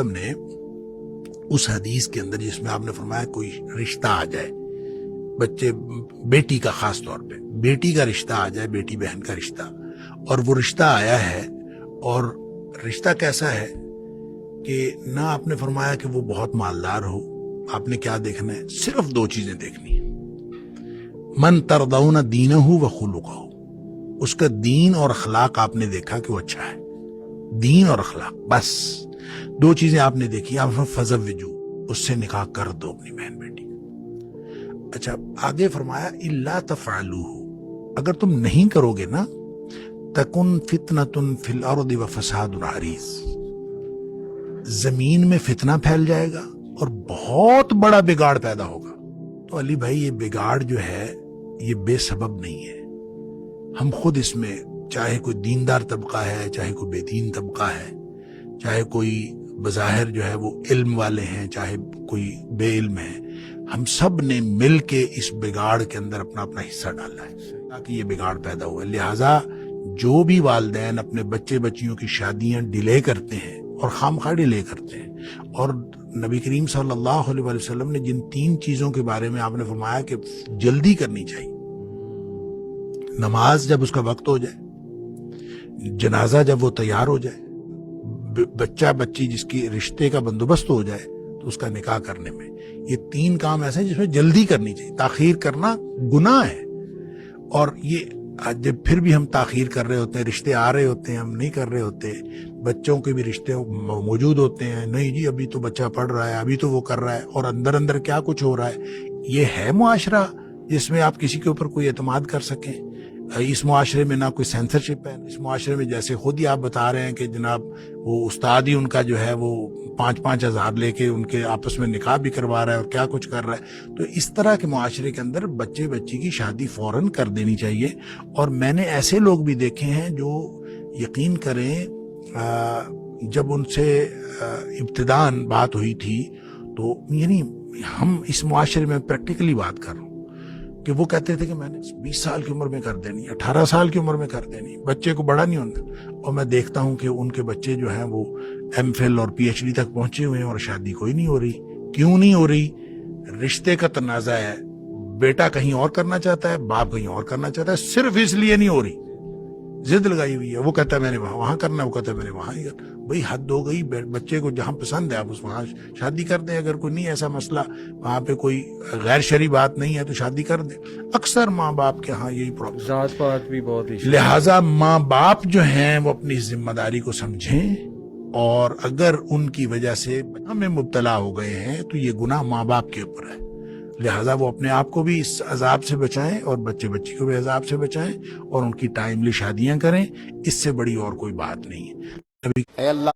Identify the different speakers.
Speaker 1: نے اس حدیث کے اندر جس میں آپ نے فرمایا کوئی رشتہ آ جائے بچے بیٹی کا، خاص طور پہ بیٹی کا رشتہ آ جائے، بیٹی بہن کا رشتہ، اور وہ رشتہ آیا ہے، اور رشتہ کیسا ہے کہ نہ آپ نے فرمایا کہ وہ بہت مالدار ہو، آپ نے کیا دیکھنا ہے؟ صرف دو چیزیں دیکھنی ہیں، من ترضون دینہ و خلقہ، اس کا دین اور اخلاق آپ نے دیکھا کہ وہ اچھا ہے، دین اور اخلاق، بس دو چیزیں آپ نے دیکھی، آپ فزوجو، اس سے نکاح کر دو اپنی بہن بیٹی۔ اچھا آگے فرمایا الا تفعلوہ، اگر تم نہیں کرو گے نا تکن فتنۃ فی الارض وفساد عریض، زمین میں فتنہ پھیل جائے گا اور بہت بڑا بگاڑ پیدا ہوگا۔ تو علی بھائی یہ بگاڑ جو ہے یہ بے سبب نہیں ہے، ہم خود اس میں، چاہے کوئی دیندار طبقہ ہے، چاہے کوئی بے دین طبقہ ہے، چاہے کوئی بظاہر جو ہے وہ علم والے ہیں، چاہے کوئی بے علم ہے، ہم سب نے مل کے اس بگاڑ کے اندر اپنا اپنا حصہ ڈالا ہے تاکہ یہ بگاڑ پیدا ہوا۔ لہٰذا جو بھی والدین اپنے بچے بچیوں کی شادیاں ڈیلے کرتے ہیں اور خامخواہ ڈیلے کرتے ہیں، اور نبی کریم صلی اللہ علیہ وسلم نے جن تین چیزوں کے بارے میں آپ نے فرمایا کہ جلدی کرنی چاہیے، نماز جب اس کا وقت ہو جائے، جنازہ جب وہ تیار ہو جائے، بچہ بچی جس کی رشتے کا بندوبست ہو جائے تو اس کا نکاح کرنے میں، یہ تین کام ایسے ہیں جس میں جلدی کرنی چاہیے۔ تاخیر کرنا گناہ ہے، اور یہ جب پھر بھی ہم تاخیر کر رہے ہوتے ہیں، رشتے آ رہے ہوتے ہیں، ہم نہیں کر رہے ہوتے، بچوں کے بھی رشتے موجود ہوتے ہیں، نہیں جی ابھی تو بچہ پڑھ رہا ہے، ابھی تو وہ کر رہا ہے، اور اندر اندر کیا کچھ ہو رہا ہے۔ یہ ہے معاشرہ جس میں آپ کسی کے اوپر کوئی اعتماد کر سکیں؟ اس معاشرے میں نہ کوئی سینسرشپ ہے، اس معاشرے میں جیسے خود ہی آپ بتا رہے ہیں کہ جناب وہ استاد ہی ان کا جو ہے وہ 5-5 ہزار لے کے ان کے آپس میں نکاح بھی کروا رہا ہے اور کیا کچھ کر رہا ہے۔ تو اس طرح کے معاشرے کے اندر بچے بچی کی شادی فوراً کر دینی چاہیے۔ اور میں نے ایسے لوگ بھی دیکھے ہیں جو یقین کریں جب ان سے ابتداً بات ہوئی تھی تو یعنی ہم اس معاشرے میں پریکٹیکلی بات کر رہا ہوں کہ وہ کہتے تھے کہ میں نے 20 سال کی عمر میں کر دینی، 18 سال کی عمر میں کر دینی، بچے کو بڑا نہیں ہونا، اور میں دیکھتا ہوں کہ ان کے بچے جو ہیں وہ ایم فل اور پی ایچ ڈی تک پہنچے ہوئے ہیں اور شادی کوئی نہیں ہو رہی۔ کیوں نہیں ہو رہی؟ رشتے کا تنازع ہے، بیٹا کہیں اور کرنا چاہتا ہے، باپ کہیں اور کرنا چاہتا ہے، صرف اس لیے نہیں ہو رہی، ضد لگائی ہوئی ہے، وہ کہتا ہے میں نے وہاں کرنا ہے، وہ کہتا ہے میں نے وہاں ہی کرنا۔ بھئی حد ہو گئی، بچے کو جہاں پسند ہے آپ اس وہاں شادی کر دیں، اگر کوئی نہیں ایسا مسئلہ، وہاں پہ کوئی غیر شرعی بات نہیں ہے تو شادی کر دیں۔ اکثر ماں باپ کے ہاں یہی پرابلم،
Speaker 2: ذات پات بھی بہت ایشو۔
Speaker 1: لہٰذا ماں باپ جو ہیں وہ اپنی ذمہ داری کو سمجھیں، اور اگر ان کی وجہ سے ہمیں مبتلا ہو گئے ہیں تو یہ گناہ ماں باپ کے اوپر ہے، لہٰذا وہ اپنے آپ کو بھی اس عذاب سے بچائیں اور بچے بچی کو بھی عذاب سے بچائیں، اور ان کی ٹائملی شادیاں کریں، اس سے بڑی اور کوئی بات نہیں ہے۔
Speaker 3: اے اللہ